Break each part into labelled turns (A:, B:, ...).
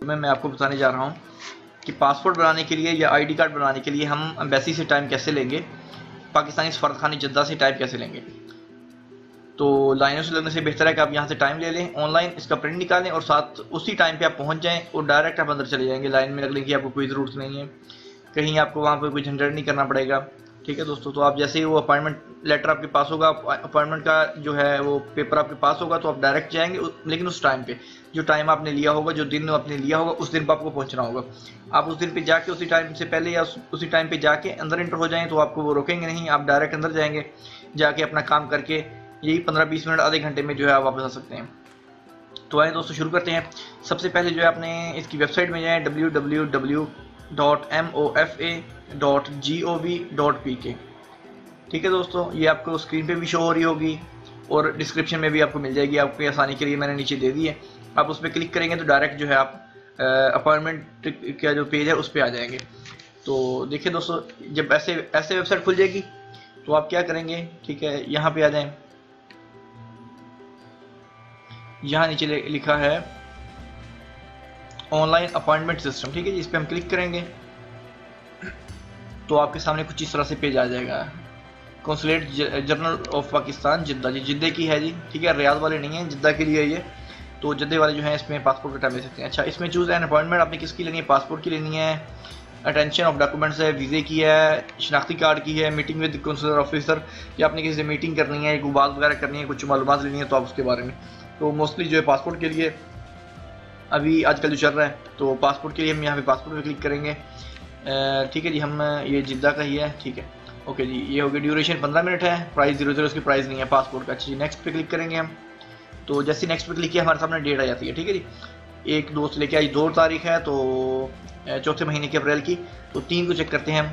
A: मैं आपको बताने जा रहा हूँ कि पासपोर्ट बनाने के लिए या आईडी कार्ड बनाने के लिए हम एम्बेसी से टाइम कैसे लेंगे, पाकिस्तानी सफारतखाने जद्दा से टाइम कैसे लेंगे। तो लाइनों से लगने से बेहतर है कि आप यहाँ से टाइम ले लें, ऑनलाइन इसका प्रिंट निकालें और साथ उसी टाइम पे आप पहुँच जाएँ और डायरेक्ट आप अंदर चले जाएंगे। लाइन में लगने की आपको कोई ज़रूरत नहीं है, कहीं आपको वहाँ पर कोई झंझट नहीं करना पड़ेगा। ठीक है दोस्तों, तो आप जैसे ही वो अपॉइंटमेंट लेटर आपके पास होगा, अपॉइंटमेंट का जो है वो पेपर आपके पास होगा, तो आप डायरेक्ट जाएंगे। लेकिन उस टाइम पे जो टाइम आपने लिया होगा, जो दिन आपने लिया होगा, उस दिन पर आपको पहुंचना होगा। आप उस दिन पे जाके उसी टाइम से पहले या उसी टाइम पे जाके अंदर एंटर हो जाएं तो आपको वो रोकेंगे नहीं, आप डायरेक्ट अंदर जाएंगे, जाके अपना काम करके यही 15-20 मिनट आधे घंटे में जो है आप वापस आ सकते हैं। तो आए दोस्तों शुरू करते हैं। सबसे पहले जो है आपने इसकी वेबसाइट में जाए www.mofa.gov.pk। ठीक है दोस्तों, ये आपको स्क्रीन पे भी शो हो रही होगी और डिस्क्रिप्शन में भी आपको मिल जाएगी, आपकी आसानी के लिए मैंने नीचे दे दी है। आप उस पर क्लिक करेंगे तो डायरेक्ट जो है आप अपॉइंटमेंट का जो पेज है उस पर आ जाएंगे। तो देखिए दोस्तों, जब ऐसे वेबसाइट खुल जाएगी तो आप क्या करेंगे, ठीक है, यहाँ पे आ जाएं। यहाँ नीचे लिखा है ऑनलाइन अपॉइंटमेंट सिस्टम, ठीक है जी, इस पर हम क्लिक करेंगे तो आपके सामने कुछ इस तरह से पेज आ जाएगा। कौंसलेट जनरल ऑफ पाकिस्तान जिद्दा, जी जिद्दे की है जी, ठीक है, रियाद वाले नहीं है, जिद्दा के लिए ये। तो जिद्दे वाले जो हैं इसमें पासपोर्ट का टाइम ले सकते हैं। अच्छा, इसमें चूज़ एन अपॉइंटमेंट आपने किसकी लेनी है, पासपोर्ट की लेनी है, अटेंशन ऑफ डॉक्यूमेंट्स है, वीज़े की है, शनाख्ती कार्ड की है, मीटिंग विद कौंसलर ऑफिसर, या आपने किसी से मीटिंग करनी है, कोई बात वगैरह करनी है, कुछ मालूमात लेनी है तो आप उसके बारे में। तो मोस्टली जो है पासपोर्ट के लिए अभी आजकल जो चल रहा है, तो पासपोर्ट के लिए हम यहाँ पे पासपोर्ट पे क्लिक करेंगे। ठीक है जी, हम ये जिद्दा का ही है, ठीक है, ओके जी। ये हो गया, ड्यूरेशन 15 मिनट है, प्राइस 00, उसकी प्राइस नहीं है पासपोर्ट का। अच्छा जी, नेक्स्ट पे क्लिक करेंगे हम। तो जैसे नेक्स्ट पे क्लिक किया हमारे सामने डेट आ जाती है, ठीक है जी। 1-2 से लेके आज 2 तारीख है, तो चौथे महीने की अप्रैल की। तो 3 को चेक करते हैं हम,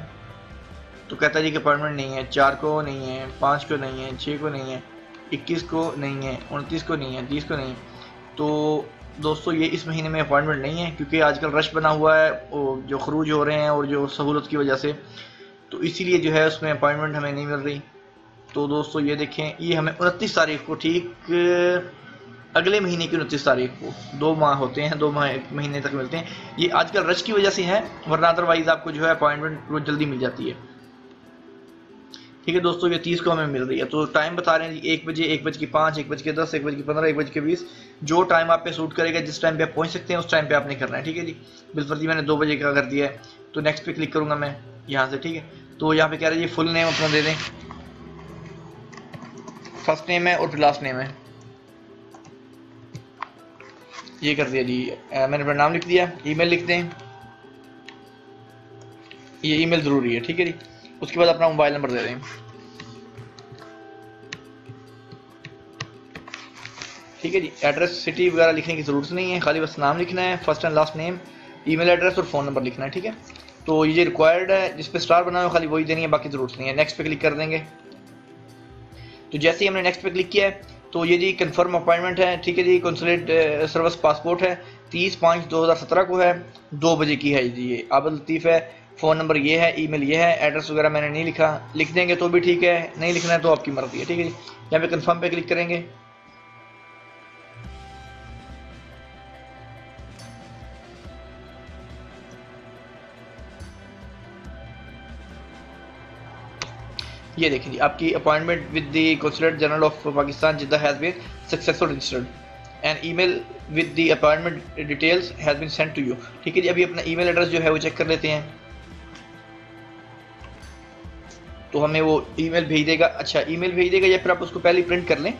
A: तो कहता है जी कि अपॉइंटमेंट नहीं है, 4 को नहीं है, 5 को नहीं है, 6 को नहीं है, 21 को नहीं है, 29 को नहीं है, 30 को नहीं है। तो दोस्तों ये इस महीने में अपॉइंटमेंट नहीं है, क्योंकि आजकल रश बना हुआ है और जो खरूज हो रहे हैं और जो सहूलत की वजह से, तो इसीलिए जो है उसमें अपॉइंटमेंट हमें नहीं मिल रही। तो दोस्तों ये देखें, ये हमें 29 तारीख को, ठीक अगले महीने की 29 तारीख को, 2 माह होते हैं, 2 महीने तक मिलते हैं। ये आजकल रश की वजह से है, वरना अदरवाइज आपको जो है अपॉइंटमेंट बहुत जल्दी मिल जाती है। ठीक है दोस्तों, ये 30 को हमें मिल रही है। तो टाइम बता रहे हैं 1 बजे, 1:05, 1:10, 1:15, 1:20, जो टाइम आप पे सूट करेगा, जिस टाइम पे आप पहुंच सकते हैं उस टाइम पे आपने करना है। ठीक है जी, बिलफर्जी मैंने 2 बजे का कर दिया है, तो नेक्स्ट पे क्लिक करूंगा मैं यहाँ से। ठीक है, तो यहाँ पे कह रहे हैं फुल नेम अपना दे दें, फर्स्ट नेम है और फिर लास्ट नेम है, ये कर दिया जी। मैंने अपना नाम लिख दिया, ईमेल लिख दें, ये ईमेल ज़रूरी है, ठीक है जी। उसके बाद अपना मोबाइल नंबर दे दें, ठीक है जी। एड्रेस सिटी वगैरह लिखने की ज़रूरत नहीं है, खाली बस नाम लिखना है, first and last name, email address और फ़ोन नंबर लिखना है, ठीक है। तो ये रिक्वायर्ड है, जिस पे स्टार बना हो खाली वही देनी है, बाकी ज़रूरत नहीं है। नेक्स्ट पे क्लिक कर देंगे। तो जैसे ही हमने नेक्स्ट पे क्लिक किया है तो ये जी कंफर्म अपॉइंटमेंट है, ठीक है जी। कौंसलेट सर्विस पासपोर्ट है, 30/5/2017 को है, 2 बजे की है जी। ये आबिद लतीफ़ है, फ़ोन नंबर ये है, ईमेल ये है, एड्रेस वगैरह मैंने नहीं लिखा, लिख देंगे तो भी ठीक है, नहीं लिखना है तो आपकी मर्जी है, ठीक है जी। यहाँ पे कंफर्म पे क्लिक करेंगे। ये देखिए जी, आपकी appointment with the consulate general of Pakistan Jeddah has been successful registered and email with the appointment details has been send to you. ठीक है जी, अभी अपना ईमेल एड्रेस जो है वो चेक कर लेते हैं, तो हमें वो ईमेल भेज देगा। अच्छा, ईमेल भेज देगा या फिर आप उसको पहले प्रिंट कर लें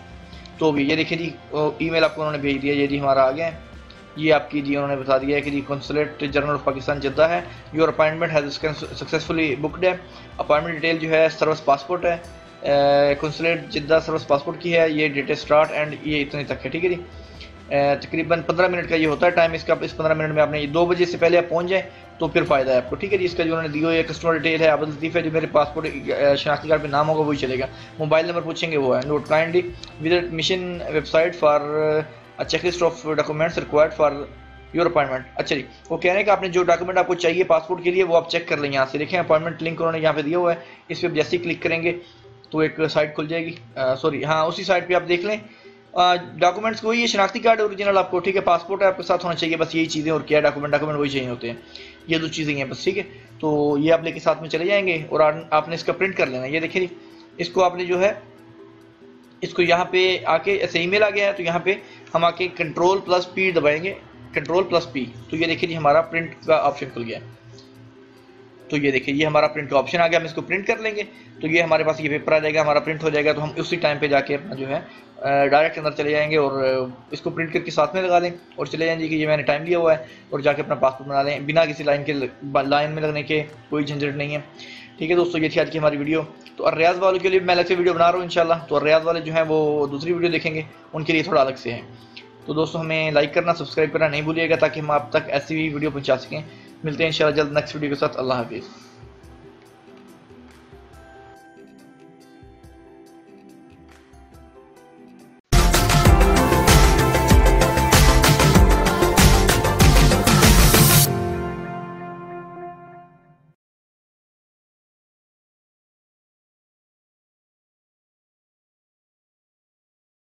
A: तो भी। ये देखिए जी, ईमेल आपको उन्होंने भेज दिया, ये जी हमारा आ गया है। ये आपकी जी उन्होंने बता दिया है कि जी कौंसलेट जनरल ऑफ पाकिस्तान जिद्दा है, your appointment has successfully booked है। अपॉइंटमेंट डिटेल जो है सर्विस पासपोर्ट है, कौंसलेट जिद्दा सर्विस पासपोर्ट की है, ये डेट स्टार्ट एंड ये इतने तक है, ठीक है जी। तकरीबन 15 मिनट का ये होता है टाइम इसका। इस 15 मिनट में आपने 2 बजे से पहले आप पहुंच जाए तो फिर फ़ायदा है आपको, ठीक है जी। इसका जो उन्होंने दी हुई है कस्टमर डिटेल है, आबिद लतीफ़ है, जो मेरे पासपोर्ट शनाख्ती कार्ड पे नाम होगा वही चलेगा, मोबाइल नंबर पूछेंगे वो है। Note kindly visit mission website for a checklist of documents required for your appointment. अच्छा जी, वो कह रहे हैं कि आपने जो डॉक्यूमेंट आपको चाहिए पासपोर्ट के लिए वो आप चेक कर लें यहाँ से। देखें अपॉइंटमेंट लिंक उन्होंने यहाँ पे दिया हुआ है, इस पर जैसे ही क्लिक करेंगे तो एक साइट खुल जाएगी। सॉरी, हाँ, उसी साइट पे आप देख लें डॉक्यूमेंट्स वही है, शनाख्ती कार्ड ओरिजिनल आपको, ठीक है, पासपोर्ट आपके साथ होना चाहिए, बस यही चीज़ें, और क्या डॉक्यूमेंट वही चाहिए होते हैं, ये 2 चीज़ें हैं बस, ठीक है। तो ये आप लेके साथ में चले जाएंगे और आपने इसका प्रिंट कर लेना। ये देखिए इसको आपने जो है इसको यहाँ पे आके ऐसे ईमेल आ गया है, तो यहाँ पे हम आके Ctrl+P दबाएंगे, Ctrl+P, तो ये देखिए जी हमारा प्रिंट का ऑप्शन खुल गया। तो ये देखिए ये हमारा प्रिंट का ऑप्शन आ गया, हम इसको प्रिंट कर लेंगे तो ये हमारे पास ये पेपर आ जाएगा, हमारा प्रिंट हो जाएगा। तो हम उसी टाइम पे जाके अपना जो है डायरेक्ट अंदर चले जाएंगे और इसको प्रिंट करके साथ में लगा दें और चले जाएंगे कि ये मैंने टाइम लिया हुआ है, और जाके अपना पासपोर्ट बना लें बिना किसी लाइन में लगने के, कोई झंझट नहीं है। ठीक है दोस्तों, ये थी आज की हमारी वीडियो। तो अर्रियाज़ वालों के लिए मैं अलग से वीडियो बना रहा हूँ इंशाल्लाह, तो अर्रियाज़ वाले जो हैं वो दूसरी वीडियो देखेंगे, उनके लिए थोड़ा अलग से है। तो दोस्तों हमें लाइक करना, सब्सक्राइब करना नहीं भूलिएगा, ताकि हम आप तक ऐसी भी वीडियो पहुँचा सकें। मिलते हैं इंशाल्लाह जल्द नेक्स्ट वीडियो के साथ। अल्लाह हाफिज़।